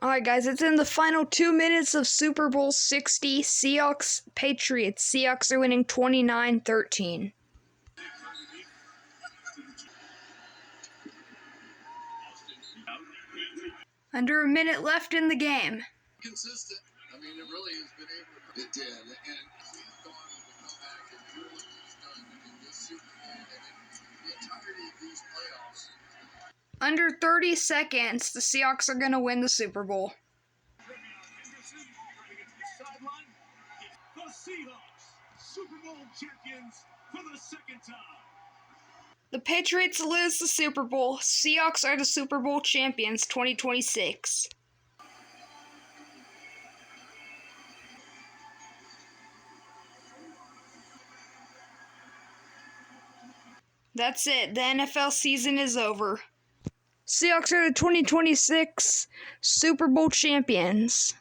Alright, guys, it's in the final 2 minutes of Super Bowl 60. Seahawks, Patriots. Seahawks are winning 29-13. Under a minute left in the game. Consistent. I mean, it really has been able to. It did. And he's gone to come back and do what he's done in this Super Bowl and in the entirety of these playoffs. Under 30 seconds, the Seahawks are going to win the Super Bowl. The Seahawks, Super Bowl champions for the second time. The Patriots lose the Super Bowl. Seahawks are the Super Bowl champions 2026. That's it. The NFL season is over. Seahawks are the 2026 Super Bowl champions.